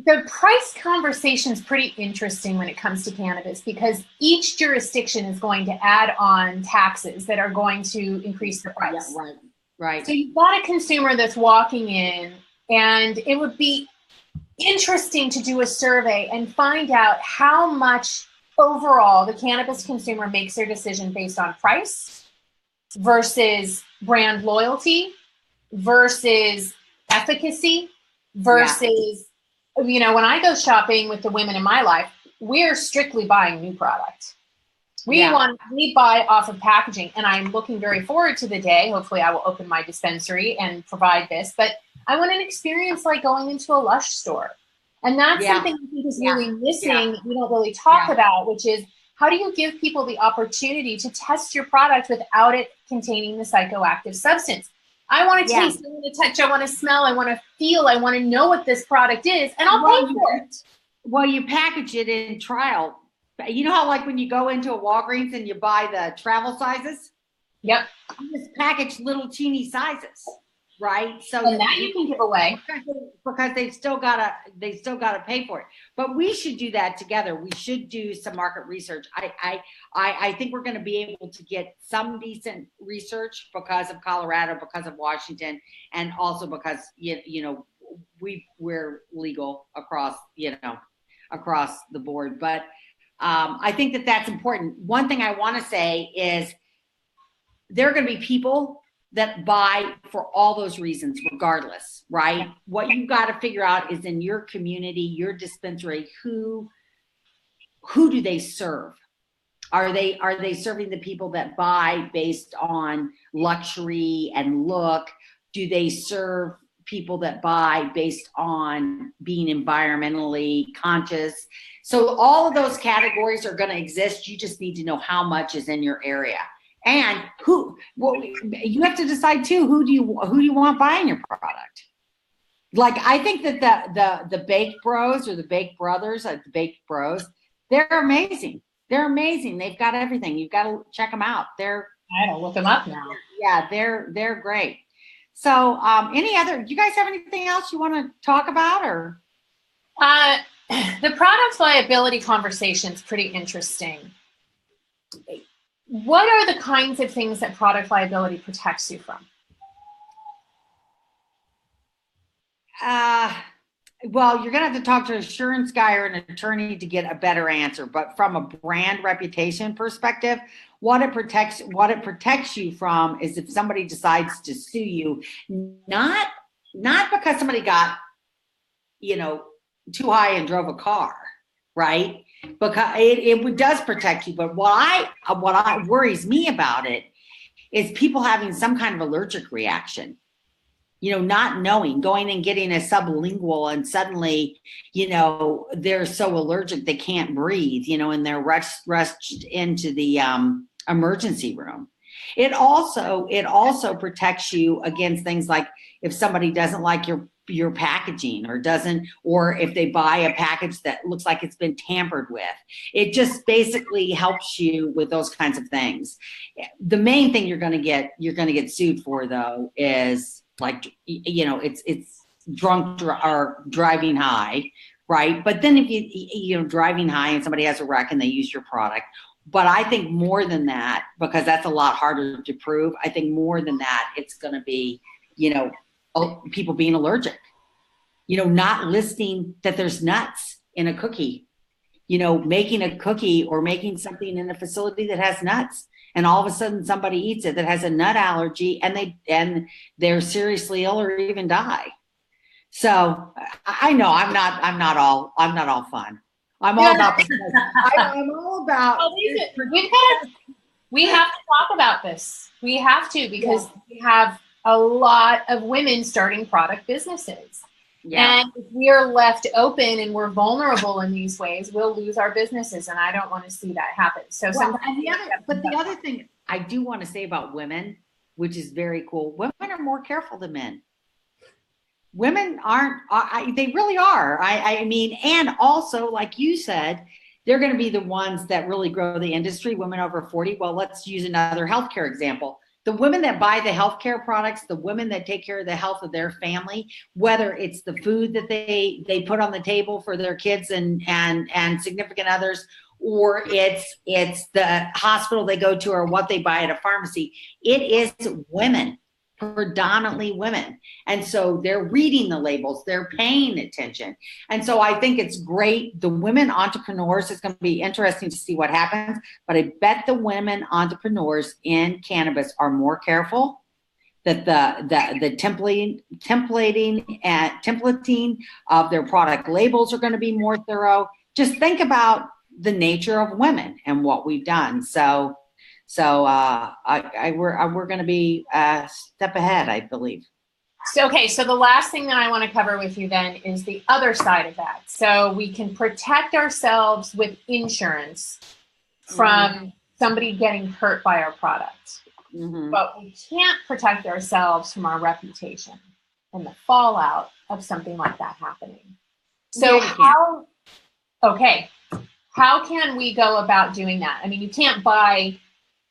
the price conversation is pretty interesting when it comes to cannabis because each jurisdiction is going to add on taxes that are going to increase the price. Yeah, right. So you've got a consumer that's walking in, and it would be interesting to do a survey and find out how much overall the cannabis consumer makes their decision based on price versus brand loyalty versus efficacy versus when I go shopping with the women in my life, we're strictly buying new product. We buy off of packaging, and I'm looking very forward to the day. Hopefully I will open my dispensary and provide this, but I want an experience like going into a Lush store. And that's something I think is really missing. We don't really talk about, which is how do you give people the opportunity to test your product without it containing the psychoactive substance? I want to taste, I want to touch, I want to smell, I want to feel, I want to know what this product is, and I'll pay for it. Well, you package it in trial. You know how like when you go into a Walgreens and you buy the travel sizes? Yep. You just package little teeny sizes, right? So that you can give away because they've still gotta pay for it. But we should do that together. We should do some market research. I think we're going to be able to get some decent research because of Colorado, because of Washington, and also because we're legal across the board. But I think that's important. One thing I want to say is there are going to be people that buy for all those reasons, regardless, right? What you've got to figure out is in your community, your dispensary, who do they serve? Are they serving the people that buy based on luxury and look? Do they serve people that buy based on being environmentally conscious? So all of those categories are going to exist. You just need to know how much is in your area. And you have to decide too, who do you want buying your product? Like, I think that the Baked Bros or the Baked Brothers, the Baked Bros, they're amazing. They're amazing. They've got everything. You've got to check them out. I gotta look them up now. Yeah, they're great. So, you guys have anything else you want to talk about, or? The product liability conversation is pretty interesting. What are the kinds of things that product liability protects you from? Well, you're going to have to talk to an insurance guy or an attorney to get a better answer. But from a brand reputation perspective, what it protects you from is if somebody decides to sue you, not because somebody got, too high and drove a car, right? Because it does protect you. But what worries me about it is people having some kind of allergic reaction. Not knowing, going and getting a sublingual and suddenly, they're so allergic they can't breathe, and they're rushed into the emergency room. It also protects you against things like if somebody doesn't like your packaging or if they buy a package that looks like it's been tampered with. It just basically helps you with those kinds of things. The main thing you're going to get sued for though is like, it's drunk or driving high, right? But then if you driving high and somebody has a wreck and they use your product, but I think more than that, because that's a lot harder to prove, I think more than that, it's going to be, people being allergic, not listing that there's nuts in a cookie, making a cookie or making something in a facility that has nuts. And all of a sudden somebody eats it that has a nut allergy and they're seriously ill or even die. So I know I'm not all fun. I'm all about I'm all about. Well, we have to talk about this. We have to, because we have a lot of women starting product businesses. Yeah. And if we are left open and we're vulnerable in these ways, we'll lose our businesses. And I don't want to see that happen. So the other thing I do want to say about women, which is very cool, women are more careful than men. Women aren't, they really are. I mean, and also, like you said, they're going to be the ones that really grow the industry, women over 40. Well, let's use another healthcare example. The women that buy the healthcare products, the women that take care of the health of their family, whether it's the food that they put on the table for their kids and significant others, or it's the hospital they go to or what they buy at a pharmacy, it is women, predominantly women. And so they're reading the labels, they're paying attention. And so I think it's great. The women entrepreneurs, it's going to be interesting to see what happens, but I bet the women entrepreneurs in cannabis are more careful, that the templating of their product labels are going to be more thorough. Just think about the nature of women and what we've done. So we're going to be a step ahead, I believe. So the last thing that I want to cover with you then is the other side of that. So we can protect ourselves with insurance from somebody getting hurt by our product, but we can't protect ourselves from our reputation and the fallout of something like that happening. So how can we go about doing that? I mean, you can't buy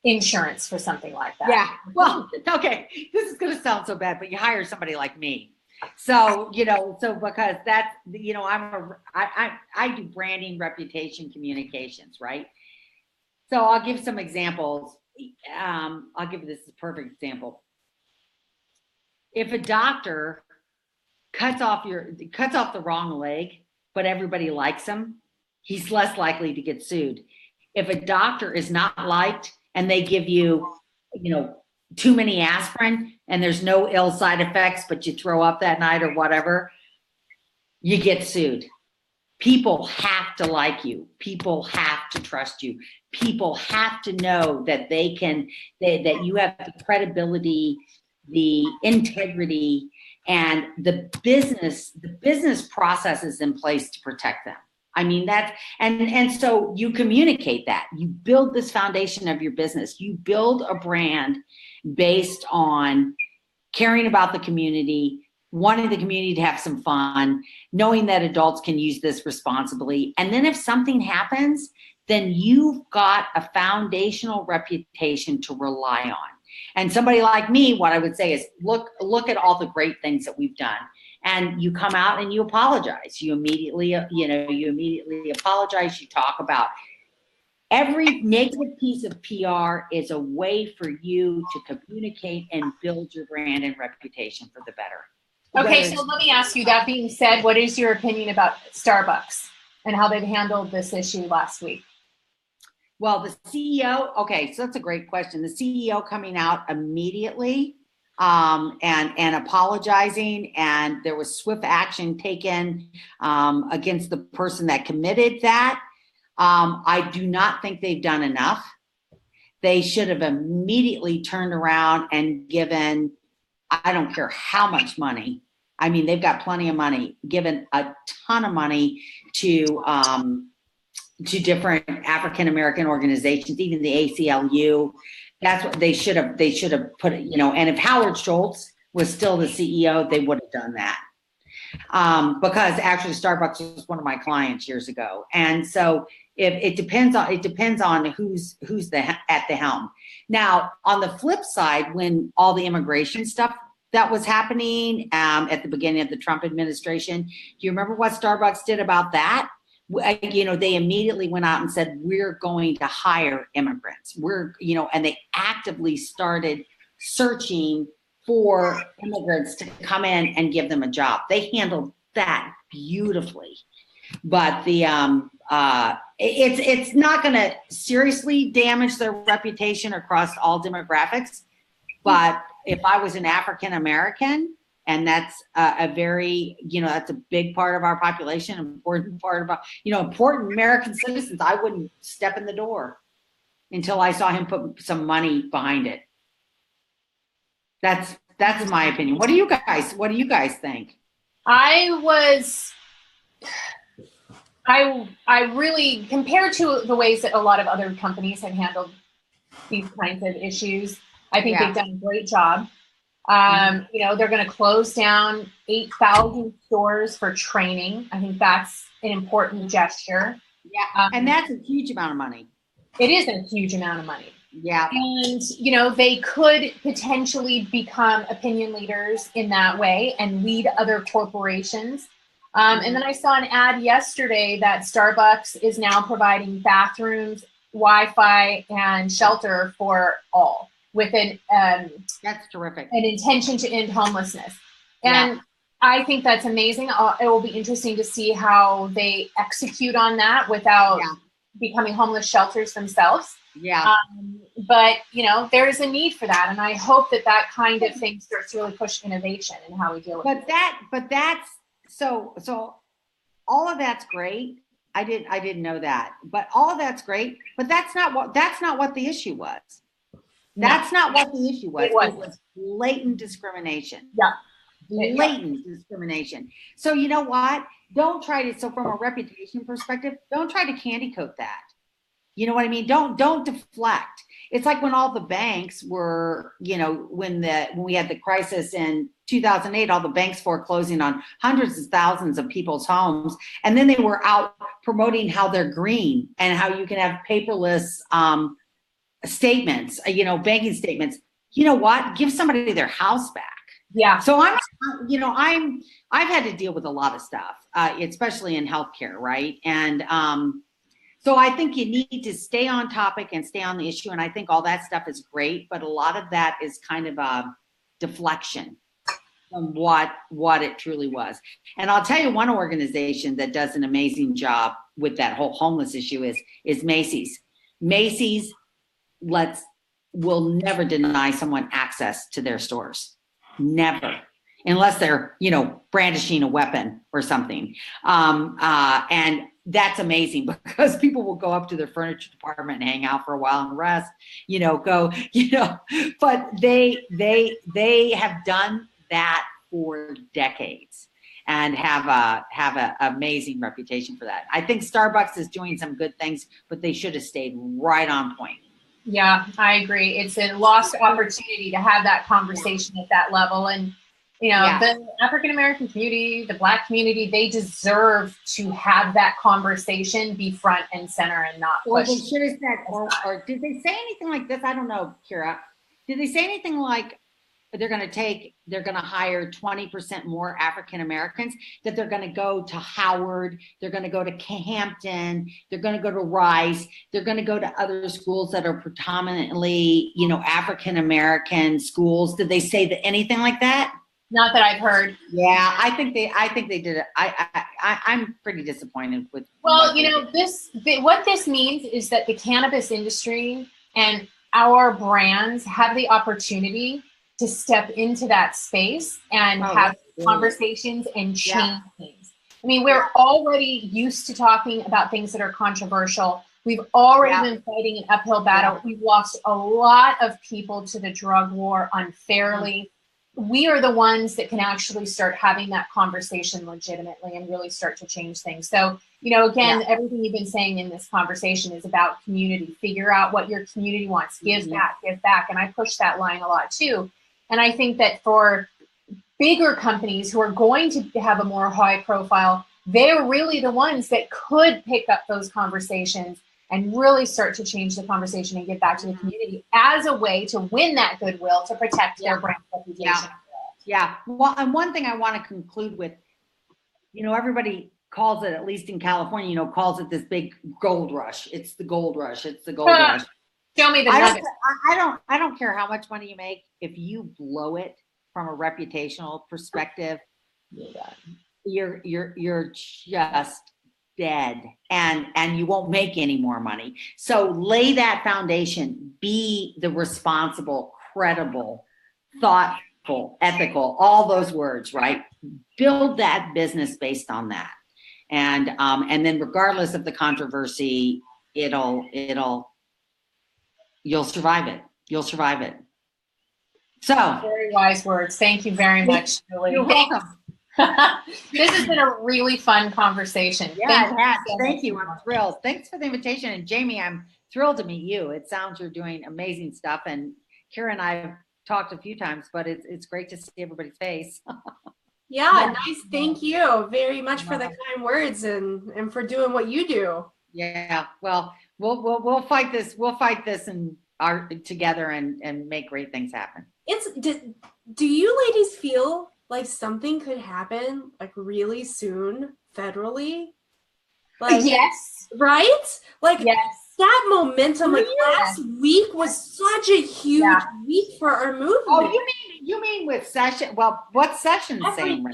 insurance for something like that. Yeah. Well, okay. This is going to sound so bad, but you hire somebody like me. So, because that's, I do branding, reputation, communications, right? So I'll give some examples. I'll give this a perfect example. If a doctor cuts off the wrong leg, but everybody likes him, he's less likely to get sued. If a doctor is not liked and they give you, too many aspirin and there's no ill side effects, but you throw up that night or whatever, you get sued. People have to like you. People have to trust you. People have to know that that you have the credibility, the integrity, and the business processes in place to protect them. I mean, that's, and so you communicate that. You build this foundation of your business. You build a brand based on caring about the community, wanting the community to have some fun, knowing that adults can use this responsibly. And then if something happens, then you've got a foundational reputation to rely on. And somebody like me, what I would say is look at all the great things that we've done. And you come out and you apologize. You immediately apologize. You talk about every negative piece of PR is a way for you to communicate and build your brand and reputation for the better. Okay, so let me ask you, that being said, what is your opinion about Starbucks and how they've handled this issue last week? Well, the CEO, okay, so that's a great question. The CEO coming out immediately and apologizing, and there was swift action taken against the person that committed that. I do not think they've done enough. They should have immediately turned around and given, I don't care how much money. I mean, they've got plenty of money, given a ton of money to different African-American organizations, even the ACLU. That's what they should have put it, and if Howard Schultz was still the CEO, they would have done that. Because actually Starbucks was one of my clients years ago. And so it depends on who's at the helm. Now, on the flip side, when all the immigration stuff that was happening at the beginning of the Trump administration, do you remember what Starbucks did about that? They immediately went out and said, we're going to hire immigrants. And they actively started searching for immigrants to come in and give them a job. They handled that beautifully. But it's not going to seriously damage their reputation across all demographics. But if I was an African American, and that's a very, that's a big part of our population, important part of our, important American citizens, I wouldn't step in the door until I saw him put some money behind it. That's my opinion. What do you guys think? I really, compared to the ways that a lot of other companies have handled these kinds of issues, I think they've done a great job. They're going to close down 8,000 stores for training. I think that's an important gesture. Yeah, and that's a huge amount of money. It is a huge amount of money. Yeah. And, they could potentially become opinion leaders in that way and lead other corporations. And then I saw an ad yesterday that Starbucks is now providing bathrooms, Wi-Fi, and shelter for all, with that's terrific. An intention to end homelessness. And I think that's amazing. It will be interesting to see how they execute on that without becoming homeless shelters themselves. Yeah. But there is a need for that. And I hope that kind of thing starts to really push innovation in how we deal with it. But that's so all of that's great. I didn't know that, but all of that's great, but that's not what the issue was. That's not what the issue was. It was blatant discrimination. Yeah. Blatant discrimination. So you know what? So from a reputation perspective, don't try to candy coat that. You know what I mean? Don't deflect. It's like when all the banks were, when we had the crisis in 2008, all the banks foreclosing on hundreds of thousands of people's homes. And then they were out promoting how they're green and how you can have paperless statements, banking statements. You know what? Give somebody their house back. Yeah. So I've had to deal with a lot of stuff, especially in healthcare, right? And so I think you need to stay on topic and stay on the issue. And I think all that stuff is great, but a lot of that is kind of a deflection from what it truly was. And I'll tell you one organization that does an amazing job with that whole homeless issue is Macy's. Macy's will never deny someone access to their stores. Never. Unless they're, brandishing a weapon or something. And that's amazing because people will go up to their furniture department and hang out for a while and rest, but they have done that for decades and have an amazing reputation for that. I think Starbucks is doing some good things, but they should have stayed right on point. Yeah, I agree. It's a lost opportunity to have that conversation at that level. And, the African-American community, the Black community, they deserve to have that conversation, be front and center and not push. Or they should have said, or did they say anything like this? I don't know, Kira. Did they say anything like they're going to hire 20% more African-Americans, that they're going to go to Howard, they're going to go to Hampton, they're going to go to Rice, they're going to go to other schools that are predominantly, African-American schools? Did they say anything like that? Not that I've heard. Yeah, I think they did it. I'm pretty disappointed with. Well, you know, what this means is that the cannabis industry and our brands have the opportunity to step into that space and have conversations and change things. I mean, we're already used to talking about things that are controversial. We've already been fighting an uphill battle. We've lost a lot of people to the drug war unfairly. We are the ones that can actually start having that conversation legitimately and really start to change things. So, you know, again, everything you've been saying in this conversation is about community. Figure out what your community wants. Give back, give back. And I push that line a lot too. And I think that for bigger companies who are going to have a more high profile, they're really the ones that could pick up those conversations and really start to change the conversation and give back to the community as a way to win that goodwill to protect their brand reputation. Yeah. Well, and one thing I want to conclude with, you know, everybody calls it, at least in California, you know, calls it this big gold rush. It's the gold rush. It's the gold rush. Show me the nuggets. I don't care how much money you make. If you blow it from a reputational perspective, you're just dead, and you won't make any more money. So lay that foundation, be the responsible, credible, thoughtful, ethical, all those words, right? Build that business based on that. And then regardless of the controversy, you'll survive it. You'll survive it. So very wise words. Thank you very much, Julie. You're welcome. This has been a really fun conversation. Yeah, it has. Thank you. I'm thrilled. Thanks for the invitation. And Jamie, I'm thrilled to meet you. It sounds you're doing amazing stuff. And Kira and I have talked a few times, but it's great to see everybody's face. Yeah, nice. Thank you very much for the kind words and for doing what you do. Yeah. Well, we'll fight this. We'll fight this and together and make great things happen. Do you ladies feel like something could happen like really soon federally? Like, yes. Right? Like, yes. That momentum, like last week was such a huge week for our movement. Oh, you mean with session? Well, what session saying?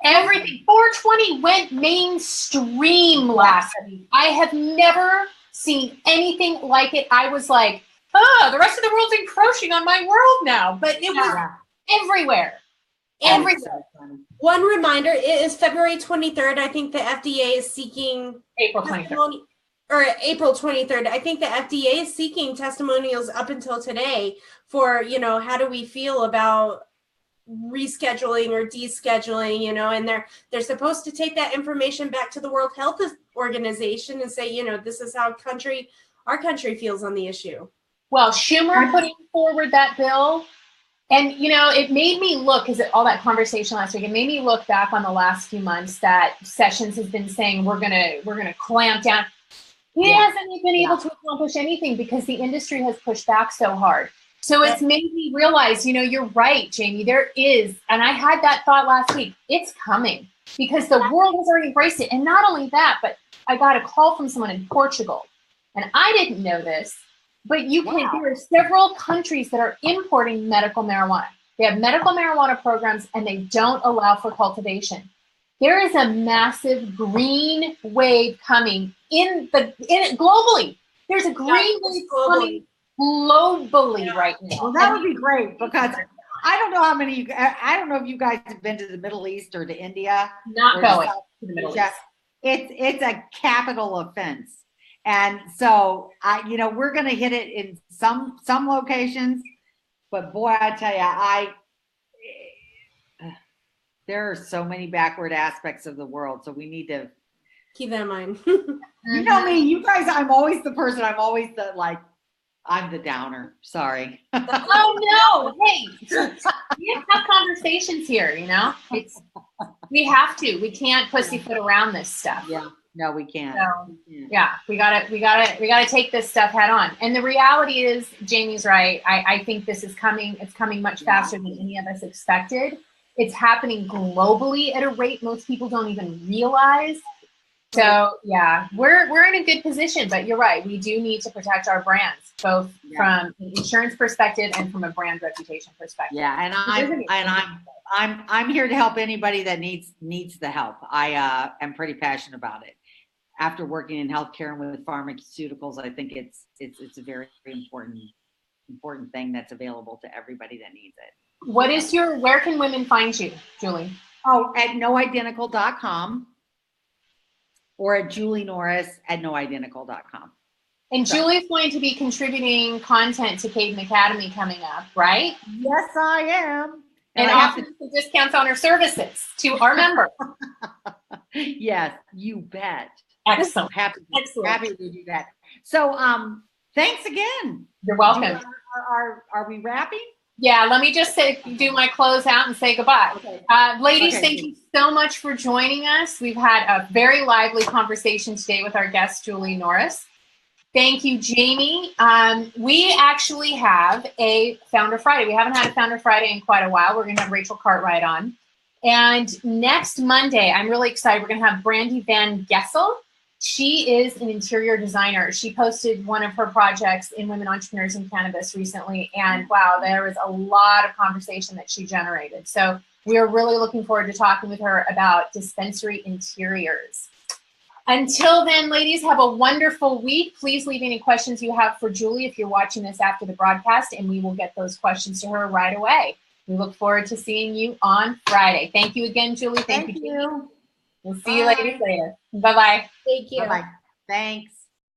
Everything. 420 went mainstream last week. I have never seen anything like it. I was like, oh, the rest of the world's encroaching on my world now. But it was everywhere. Everywhere. One reminder, it is February 23rd. I think the FDA is seeking April 23rd. Or April 23rd. I think the FDA is seeking testimonials up until today for, you know, how do we feel about rescheduling or descheduling, you know, and they're supposed to take that information back to the World Health Organization and say, you know, this is how our country feels on the issue. Well, Schumer putting forward that bill, and, you know, it made me look, because all that conversation last week, it made me look back on the last few months that Sessions has been saying we're gonna clamp down. He hasn't been able to accomplish anything because the industry has pushed back so hard. So it's made me realize, you know, you're right, Jamie, there is, and I had that thought last week, it's coming because the world has already embraced it. And not only that, but I got a call from someone in Portugal, and I didn't know this, but there are several countries that are importing medical marijuana. They have medical marijuana programs and they don't allow for cultivation. There is a massive green wave coming globally. There's a green wave coming globally right now. Well, that would be great because I don't know how many I don't know if you guys have been to the Middle East or to India. Not going to the Middle East. It's a capital offense. And so you know, we're going to hit it in some locations, but boy, I tell you, there are so many backward aspects of the world. So we need to keep that in mind. You know me, you guys, I'm always I'm the downer. Sorry. Oh no. Hey, we have tough conversations here, you know? We have to. We can't pussyfoot around this stuff. Yeah. No, we can't. So, yeah, we gotta take this stuff head on. And the reality is, Jamie's right. I think this is coming. It's coming much faster than any of us expected. It's happening globally at a rate most people don't even realize. So yeah, we're in a good position, but you're right. We do need to protect our brands, both from an insurance perspective and from a brand reputation perspective. Yeah, and I'm here to help anybody that needs the help. I am pretty passionate about it. After working in healthcare and with pharmaceuticals, I think it's a very, very important thing that's available to everybody that needs it. Where can women find you, Julie? Oh, at noidentical.com or at Julie Norris at noidentical.com. And Julie's going to be contributing content to Caden Academy coming up, right? Yes, I am. And offering some discounts on her services to our members. Yes, you bet. Excellent. Happy to do that. So, thanks again. You're welcome. Are we wrapping? Yeah, let me just do my close out and say goodbye. Okay. Ladies, thank you so much for joining us. We've had a very lively conversation today with our guest, Julie Norris. Thank you, Jamie. We actually have a Founder Friday. We haven't had a Founder Friday in quite a while. We're going to have Rachel Cartwright on. And next Monday, I'm really excited. We're going to have Brandy Van Gessel. She is an interior designer. She posted one of her projects in Women Entrepreneurs in Cannabis recently. And wow, there was a lot of conversation that she generated. So we are really looking forward to talking with her about dispensary interiors. Until then, ladies, have a wonderful week. Please leave any questions you have for Julie if you're watching this after the broadcast, and we will get those questions to her right away. We look forward to seeing you on Friday. Thank you again, Julie. Thank you. We'll see you ladies later. Bye-bye. Thank you. Bye-bye. Thanks.